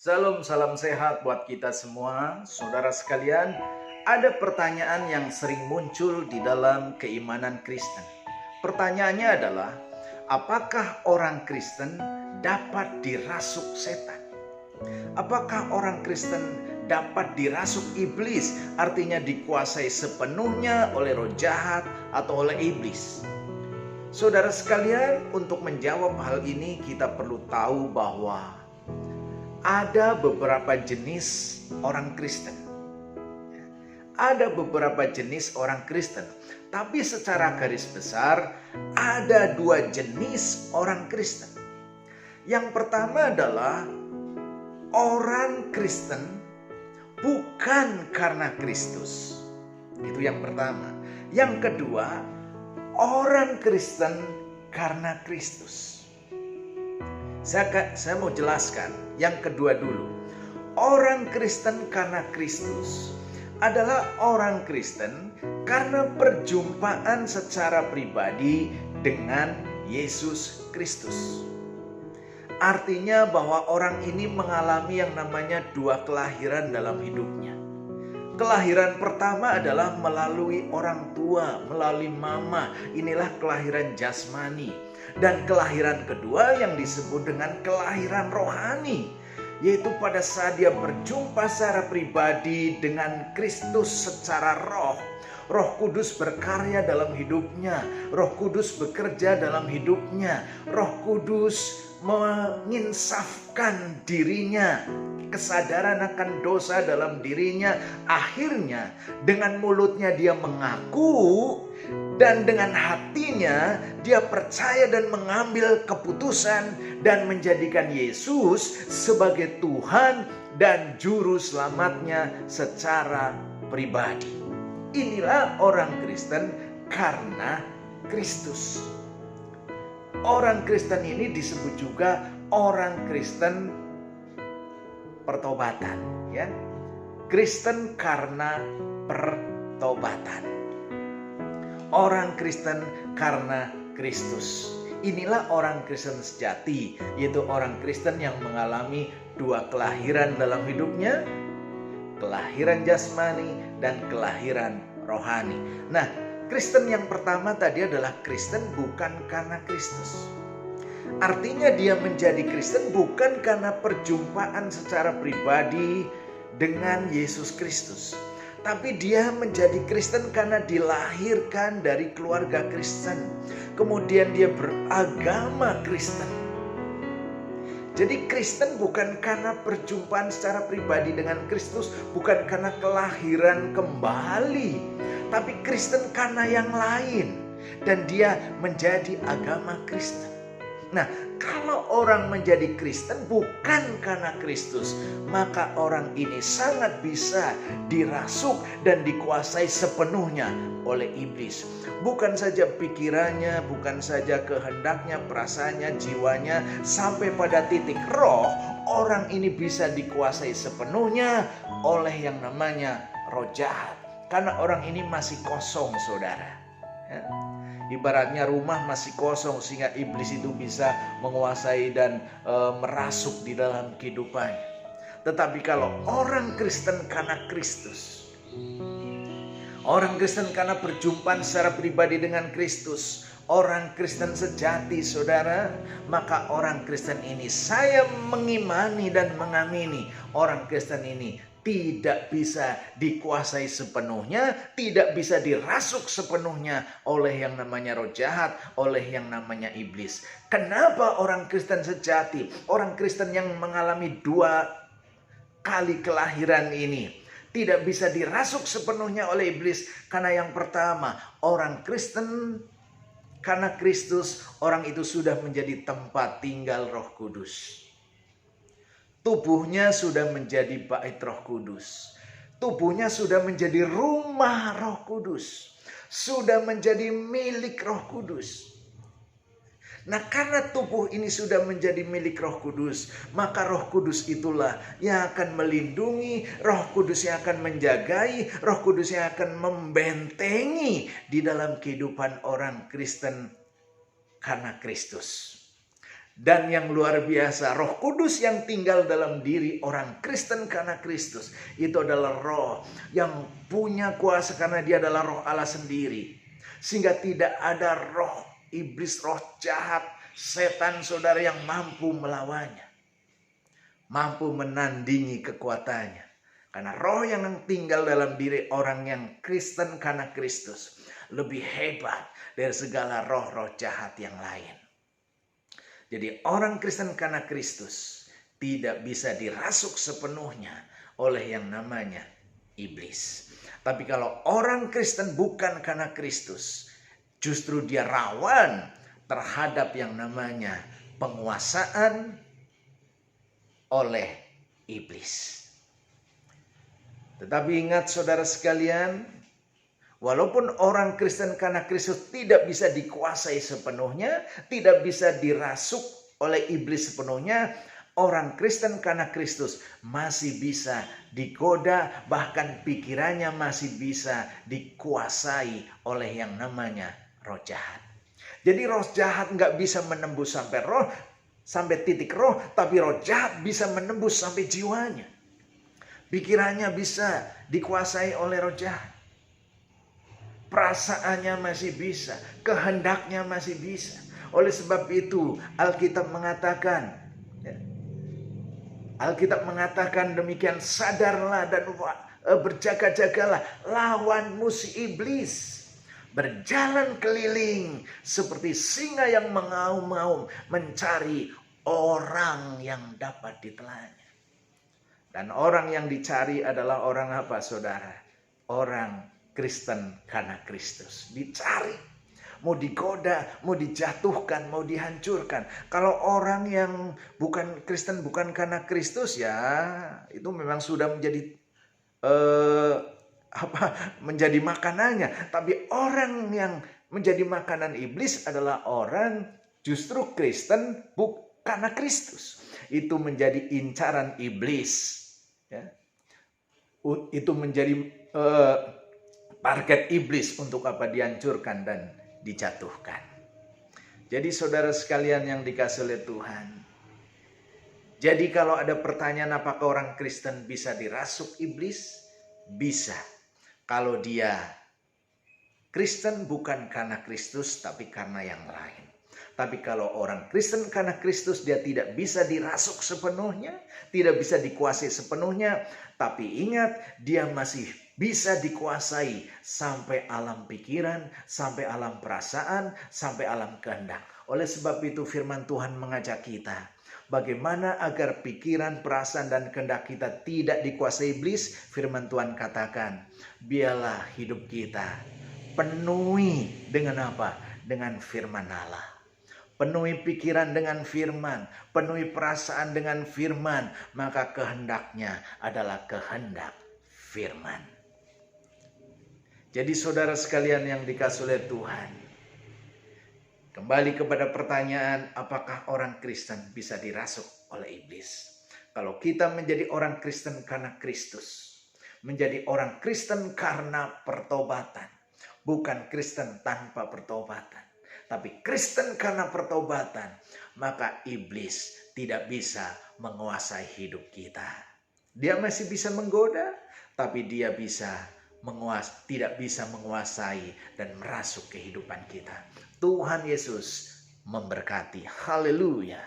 Salam, salam sehat buat kita semua, saudara sekalian. Ada pertanyaan yang sering muncul di dalam keimanan Kristen. Pertanyaannya adalah, apakah orang Kristen dapat dirasuk setan? Apakah orang Kristen dapat dirasuk iblis, artinya dikuasai sepenuhnya oleh roh jahat atau oleh iblis? Saudara sekalian, untuk menjawab hal ini kita perlu tahu bahwa ada beberapa jenis orang Kristen. Ada beberapa jenis orang Kristen. Tapi secara garis besar ada dua jenis orang Kristen. Yang pertama adalah orang Kristen bukan karena Kristus. Itu yang pertama. Yang kedua, orang Kristen karena Kristus. Saya mau jelaskan yang kedua dulu. Orang Kristen karena Kristus adalah orang Kristen karena perjumpaan secara pribadi dengan Yesus Kristus. Artinya bahwa orang ini mengalami yang namanya dua kelahiran dalam hidupnya. Kelahiran pertama adalah melalui orang tua, melalui mama. Inilah kelahiran jasmani. Dan kelahiran kedua yang disebut dengan kelahiran rohani, yaitu pada saat dia berjumpa secara pribadi dengan Kristus secara roh. Roh Kudus berkarya dalam hidupnya, Roh Kudus bekerja dalam hidupnya, Roh Kudus menginsafkan dirinya, kesadaran akan dosa dalam dirinya. Akhirnya dengan mulutnya dia mengaku dan dengan hatinya dia percaya dan mengambil keputusan dan menjadikan Yesus sebagai Tuhan dan juru selamatnya secara pribadi. Inilah orang Kristen karena Kristus. Orang Kristen ini disebut juga orang Kristen pertobatan, ya. Kristen karena pertobatan. Orang Kristen karena Kristus. Inilah orang Kristen sejati, yaitu orang Kristen yang mengalami dua kelahiran dalam hidupnya, kelahiran jasmani dan kelahiran rohani. Nah, Kristen yang pertama tadi adalah Kristen bukan karena Kristus. Artinya dia menjadi Kristen bukan karena perjumpaan secara pribadi dengan Yesus Kristus. Tapi dia menjadi Kristen karena dilahirkan dari keluarga Kristen. Kemudian dia beragama Kristen. Jadi Kristen bukan karena perjumpaan secara pribadi dengan Kristus, bukan karena kelahiran kembali, tapi Kristen karena yang lain. Dan dia menjadi agama Kristen. Nah, kalau orang menjadi Kristen bukan karena Kristus, maka orang ini sangat bisa dirasuk dan dikuasai sepenuhnya oleh iblis. Bukan saja pikirannya, bukan saja kehendaknya, perasaannya, jiwanya, sampai pada titik roh, orang ini bisa dikuasai sepenuhnya oleh yang namanya roh jahat. Karena orang ini masih kosong, saudara. Ya. Ibaratnya rumah masih kosong sehingga iblis itu bisa menguasai dan merasuk di dalam kehidupannya. Tetapi kalau orang Kristen karena Kristus, orang Kristen karena perjumpaan secara pribadi dengan Kristus, orang Kristen sejati, saudara, maka orang Kristen ini, saya mengimani dan mengamini, orang Kristen ini tidak bisa dikuasai sepenuhnya, tidak bisa dirasuk sepenuhnya oleh yang namanya roh jahat, oleh yang namanya iblis. Kenapa orang Kristen sejati, orang Kristen yang mengalami dua kali kelahiran ini tidak bisa dirasuk sepenuhnya oleh iblis? Karena yang pertama, orang Kristen karena Kristus, orang itu sudah menjadi tempat tinggal Roh Kudus. Tubuhnya sudah menjadi bait Roh Kudus. Tubuhnya sudah menjadi rumah Roh Kudus. Sudah menjadi milik Roh Kudus. Nah, karena tubuh ini sudah menjadi milik Roh Kudus, maka Roh Kudus itulah yang akan melindungi, Roh Kudus yang akan menjagai, Roh Kudus yang akan membentengi di dalam kehidupan orang Kristen karena Kristus. Dan yang luar biasa, Roh Kudus yang tinggal dalam diri orang Kristen karena Kristus, itu adalah roh yang punya kuasa karena dia adalah roh Allah sendiri. Sehingga tidak ada roh iblis, roh jahat, setan saudara yang mampu melawannya, mampu menandingi kekuatannya. Karena roh yang tinggal dalam diri orang yang Kristen karena Kristus lebih hebat dari segala roh-roh jahat yang lain. Jadi orang Kristen karena Kristus tidak bisa dirasuk sepenuhnya oleh yang namanya iblis. Tapi kalau orang Kristen bukan karena Kristus, justru dia rawan terhadap yang namanya penguasaan oleh iblis. Tetapi ingat saudara sekalian, walaupun orang Kristen karena Kristus tidak bisa dikuasai sepenuhnya, tidak bisa dirasuk oleh iblis sepenuhnya, orang Kristen karena Kristus masih bisa digoda, bahkan pikirannya masih bisa dikuasai oleh yang namanya roh jahat. Jadi roh jahat nggak bisa menembus sampai titik roh, tapi roh jahat bisa menembus sampai jiwanya. Pikirannya bisa dikuasai oleh roh jahat. Perasaannya masih bisa, kehendaknya masih bisa. Oleh sebab itu Alkitab mengatakan demikian, sadarlah dan berjaga-jagalah, lawanmu si iblis berjalan keliling seperti singa yang mengaum-ngaum mencari orang yang dapat ditelannya. Dan orang yang dicari adalah orang apa saudara? Orang Kristen karena Kristus. Dicari, mau digoda, mau dijatuhkan, mau dihancurkan. Kalau orang yang bukan Kristen, bukan karena Kristus, ya itu memang sudah menjadi menjadi makanannya. Tapi orang yang menjadi makanan iblis adalah orang justru Kristen karena Kristus. Itu menjadi incaran iblis, ya. Itu menjadi target iblis untuk apa? Dihancurkan dan dijatuhkan. Jadi saudara sekalian yang dikasihi oleh Tuhan, jadi kalau ada pertanyaan apakah orang Kristen bisa dirasuk iblis? Bisa. Kalau dia Kristen bukan karena Kristus tapi karena yang lain. Tapi kalau orang Kristen karena Kristus, dia tidak bisa dirasuk sepenuhnya, tidak bisa dikuasai sepenuhnya. Tapi ingat, dia masih bisa dikuasai sampai alam pikiran, sampai alam perasaan, sampai alam kehendak. Oleh sebab itu firman Tuhan mengajak kita, bagaimana agar pikiran, perasaan, dan kehendak kita tidak dikuasai iblis. Firman Tuhan katakan, biarlah hidup kita penuhi dengan apa? Dengan firman Allah. Penuhi pikiran dengan firman, penuhi perasaan dengan firman, maka kehendaknya adalah kehendak firman. Jadi saudara sekalian yang dikasihi oleh Tuhan, kembali kepada pertanyaan, apakah orang Kristen bisa dirasuk oleh iblis? Kalau kita menjadi orang Kristen karena Kristus, menjadi orang Kristen karena pertobatan, bukan Kristen tanpa pertobatan, tapi Kristen karena pertobatan, maka iblis tidak bisa menguasai hidup kita. Dia masih bisa menggoda, tapi dia tidak bisa menguasai dan merasuk kehidupan kita. Tuhan Yesus memberkati. Haleluya.